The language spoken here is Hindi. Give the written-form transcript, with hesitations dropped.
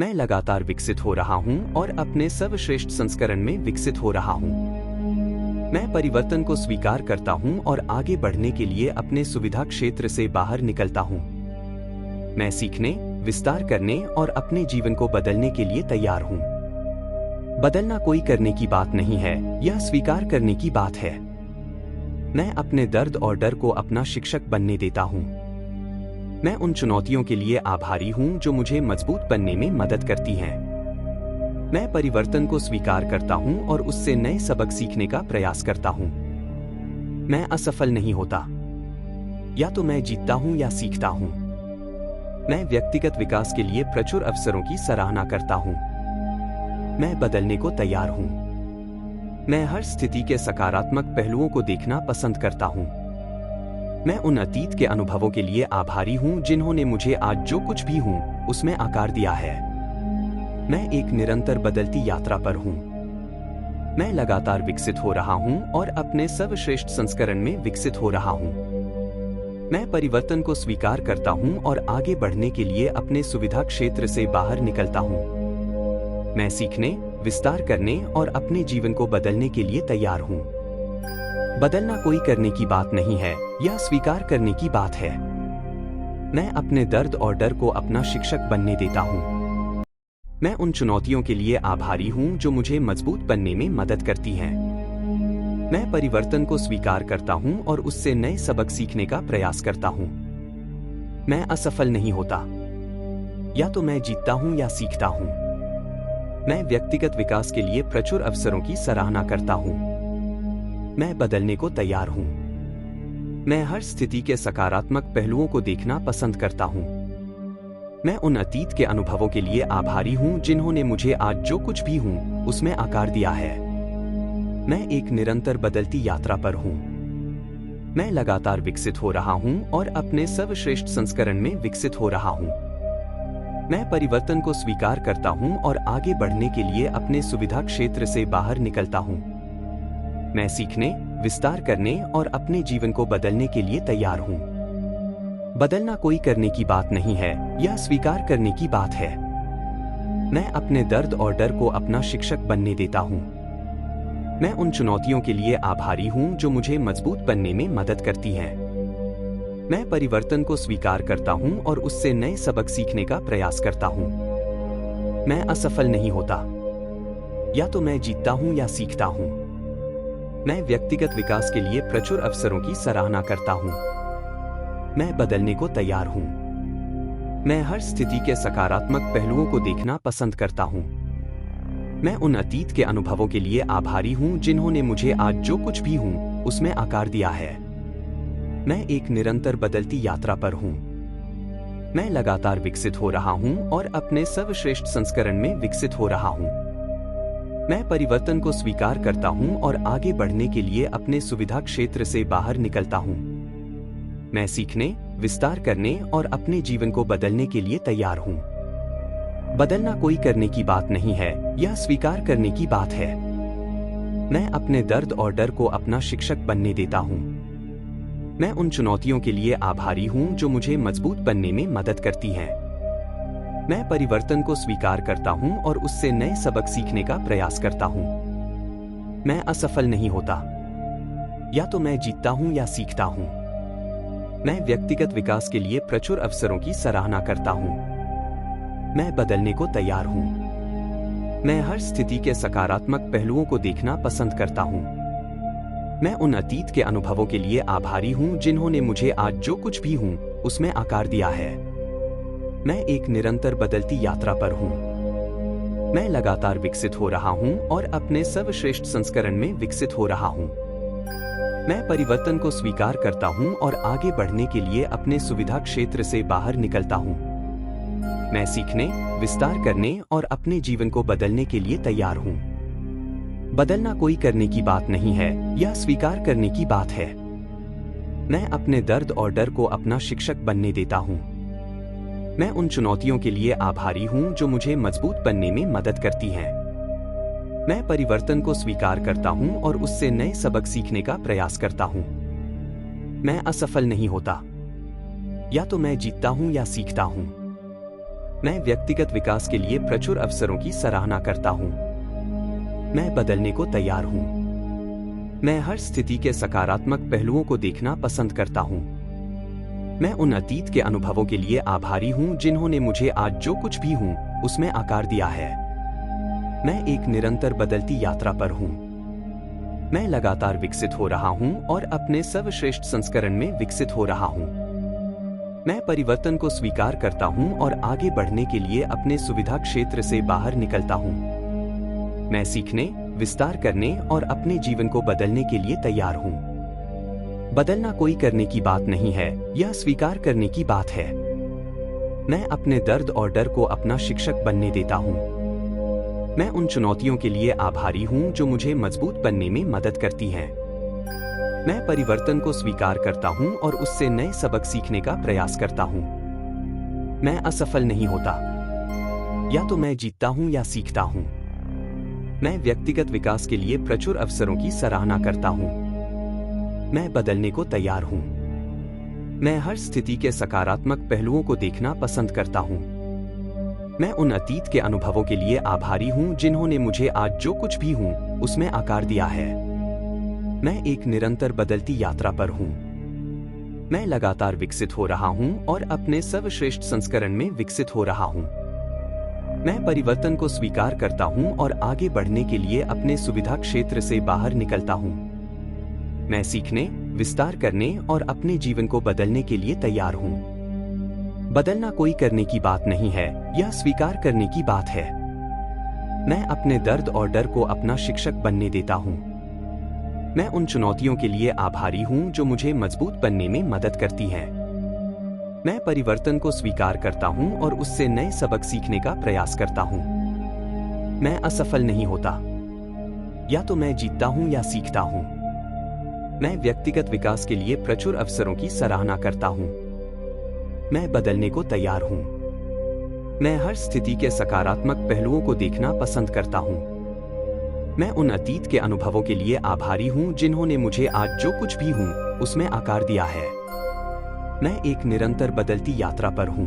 मैं लगातार विकसित हो रहा हूं और अपने सर्वश्रेष्ठ संस्करण में विकसित हो रहा हूं। मैं परिवर्तन को स्वीकार करता हूं और आगे बढ़ने के लिए अपने सुविधा क्षेत्र से बाहर निकलता हूं। मैं सीखने, विस्तार करने और अपने जीवन को बदलने के लिए तैयार हूं। बदलना कोई करने की बात नहीं है, यह स्वीकार करने की बात है। मैं अपने दर्द और डर को अपना शिक्षक बनने देता हूं। मैं उन चुनौतियों के लिए आभारी हूं जो मुझे मजबूत बनने में मदद करती हैं। मैं परिवर्तन को स्वीकार करता हूं और उससे नए सबक सीखने का प्रयास करता हूं। मैं असफल नहीं होता। या तो मैं जीतता हूं या सीखता हूं। मैं व्यक्तिगत विकास के लिए प्रचुर अवसरों की सराहना करता हूं। मैं बदलने को तैयार हूं। मैं हर स्थिति के सकारात्मक पहलुओं को देखना पसंद करता हूं। मैं उन अतीत के अनुभवों के लिए आभारी हूं जिन्होंने मुझे आज जो कुछ भी हूं उसमें आकार दिया है। मैं एक निरंतर बदलती यात्रा पर हूं। मैं लगातार विकसित हो रहा हूं और अपने सर्वश्रेष्ठ संस्करण में विकसित हो रहा हूं। मैं परिवर्तन को स्वीकार करता हूं और आगे बढ़ने के लिए अपने सुविधा क्षेत्र से बाहर निकलता हूं। मैं सीखने, विस्तार करने और अपने जीवन को बदलने के लिए तैयार हूं। बदलना कोई करने की बात नहीं है, यह स्वीकार करने की बात है। मैं अपने दर्द और डर को अपना शिक्षक बनने देता हूं। मैं उन चुनौतियों के लिए आभारी हूं जो मुझे मजबूत बनने में मदद करती हैं। मैं परिवर्तन को स्वीकार करता हूं और उससे नए सबक सीखने का प्रयास करता हूं। मैं असफल नहीं होता। या तो मैं जीतता हूं या सीखता हूं। मैं व्यक्तिगत विकास के लिए प्रचुर अवसरों की सराहना करता हूं। मैं बदलने को तैयार हूं। मैं हर स्थिति के सकारात्मक पहलुओं को देखना पसंद करता हूं। मैं उन अतीत के अनुभवों के लिए आभारी हूं जिन्होंने मुझे आज जो कुछ भी हूं उसमें आकार दिया है। मैं एक निरंतर बदलती यात्रा पर हूं। मैं लगातार विकसित हो रहा हूं और अपने सर्वश्रेष्ठ संस्करण में विकसित हो रहा हूं। मैं परिवर्तन को स्वीकार करता हूं और आगे बढ़ने के लिए अपने सुविधा क्षेत्र से बाहर निकलता हूं। मैं सीखने, विस्तार करने और अपने जीवन को बदलने के लिए तैयार हूं। बदलना कोई करने की बात नहीं है, यह स्वीकार करने की बात है। मैं अपने दर्द और डर को अपना शिक्षक बनने देता हूं। मैं उन चुनौतियों के लिए आभारी हूं जो मुझे मजबूत बनने में मदद करती हैं। मैं परिवर्तन को स्वीकार करता हूं और उससे नए सबक सीखने का प्रयास करता हूं। मैं असफल नहीं होता। या तो मैं जीतता हूं या सीखता हूं। मैं व्यक्तिगत विकास के लिए प्रचुर अवसरों की सराहना करता हूं। मैं बदलने को तैयार हूं। मैं हर स्थिति के सकारात्मक पहलुओं को देखना पसंद करता हूं। मैं उन अतीत के अनुभवों के लिए आभारी हूं जिन्होंने मुझे आज जो कुछ भी हूं उसमें आकार दिया है। मैं एक निरंतर बदलती यात्रा पर हूं। मैं लगातार विकसित हो रहा हूं और अपने सर्वश्रेष्ठ संस्करण में विकसित हो रहा हूं। मैं परिवर्तन को स्वीकार करता हूं और आगे बढ़ने के लिए अपने सुविधा क्षेत्र से बाहर निकलता हूं। मैं सीखने, विस्तार करने और अपने जीवन को बदलने के लिए तैयार हूं। बदलना कोई करने की बात नहीं है, यह स्वीकार करने की बात है। मैं अपने दर्द और डर को अपना शिक्षक बनने देता हूं। मैं उन चुनौतियों के लिए आभारी हूं जो मुझे मजबूत बनने में मदद करती हैं। मैं परिवर्तन को स्वीकार करता हूं और उससे नए सबक सीखने का प्रयास करता हूं। मैं असफल नहीं होता। या तो मैं जीतता हूं या सीखता हूं। मैं व्यक्तिगत विकास के लिए प्रचुर अवसरों की सराहना करता हूं। मैं बदलने को तैयार हूं। मैं हर स्थिति के सकारात्मक पहलुओं को देखना पसंद करता हूं। मैं उन अतीत के अनुभवों के लिए आभारी हूं जिन्होंने मुझे आज जो कुछ भी हूं उसमें आकार दिया है। मैं एक निरंतर बदलती यात्रा पर हूं। मैं लगातार विकसित हो रहा हूं और अपने सर्वश्रेष्ठ संस्करण में विकसित हो रहा हूं। मैं परिवर्तन को स्वीकार करता हूं और आगे बढ़ने के लिए अपने सुविधा क्षेत्र से बाहर निकलता हूं। मैं सीखने, विस्तार करने और अपने जीवन को बदलने के लिए तैयार हूं। बदलना कोई करने की बात नहीं है, यह स्वीकार करने की बात है। मैं अपने दर्द और डर को अपना शिक्षक बनने देता हूं। मैं उन चुनौतियों के लिए आभारी हूं जो मुझे मजबूत बनने में मदद करती हैं। मैं परिवर्तन को स्वीकार करता हूं और उससे नए सबक सीखने का प्रयास करता हूं। मैं असफल नहीं होता। या तो मैं जीतता हूं या सीखता हूं। मैं व्यक्तिगत विकास के लिए प्रचुर अवसरों की सराहना करता हूँ। मैं बदलने को तैयार हूँ। मैं हर स्थिति के सकारात्मक पहलुओं को देखना पसंद करता हूँ। मैं उन अतीत के अनुभवों के लिए आभारी हूँ जिन्होंने मुझे आज जो कुछ भी हूँ उसमें आकार दिया है। मैं एक निरंतर बदलती यात्रा पर हूँ। मैं लगातार विकसित हो रहा हूँ और अपने सर्वश्रेष्ठ संस्करण में विकसित हो रहा हूँ। मैं परिवर्तन को स्वीकार करता हूँ और आगे बढ़ने के लिए अपने सुविधा क्षेत्र से बाहर निकलता हूँ। मैं सीखने, विस्तार करने और अपने जीवन को बदलने के लिए तैयार हूँ। बदलना कोई करने की बात नहीं है, यह स्वीकार करने की बात है। मैं अपने दर्द और डर को अपना शिक्षक बनने देता हूँ। मैं उन चुनौतियों के लिए आभारी हूँ जो मुझे मजबूत बनने में मदद करती हैं। मैं परिवर्तन को स्वीकार करता हूँ और उससे नए सबक सीखने का प्रयास करता हूँ। मैं असफल नहीं होता। या तो मैं जीतता हूँ या सीखता हूँ। मैं व्यक्तिगत विकास के लिए प्रचुर अवसरों की सराहना करता हूँ। मैं बदलने को तैयार हूँ। मैं हर स्थिति के सकारात्मक पहलुओं को देखना पसंद करता हूँ। मैं उन अतीत के अनुभवों के लिए आभारी हूँ जिन्होंने मुझे आज जो कुछ भी हूँ उसमें आकार दिया है। मैं एक निरंतर बदलती यात्रा पर हूँ। मैं लगातार विकसित हो रहा हूँ और अपने सर्वश्रेष्ठ संस्करण में विकसित हो रहा हूँ। मैं परिवर्तन को स्वीकार करता हूँ और आगे बढ़ने के लिए अपने सुविधा क्षेत्र से बाहर निकलता हूँ। मैं सीखने, विस्तार करने और अपने जीवन को बदलने के लिए तैयार हूँ। बदलना कोई करने की बात नहीं है, यह स्वीकार करने की बात है। मैं अपने दर्द और डर को अपना शिक्षक बनने देता हूँ। मैं उन चुनौतियों के लिए आभारी हूँ जो मुझे मजबूत बनने में मदद करती हैं। मैं परिवर्तन को स्वीकार करता हूँ और उससे नए सबक सीखने का प्रयास करता हूँ। मैं असफल नहीं होता। या तो मैं जीतता हूँ या सीखता हूँ। मैं व्यक्तिगत विकास के लिए प्रचुर अवसरों की सराहना करता हूँ। मैं बदलने को तैयार हूँ। मैं हर स्थिति के सकारात्मक पहलुओं को देखना पसंद करता हूँ। मैं उन अतीत के अनुभवों के लिए आभारी हूँ जिन्होंने मुझे आज जो कुछ भी हूँ उसमें आकार दिया है। मैं एक निरंतर बदलती यात्रा पर हूँ।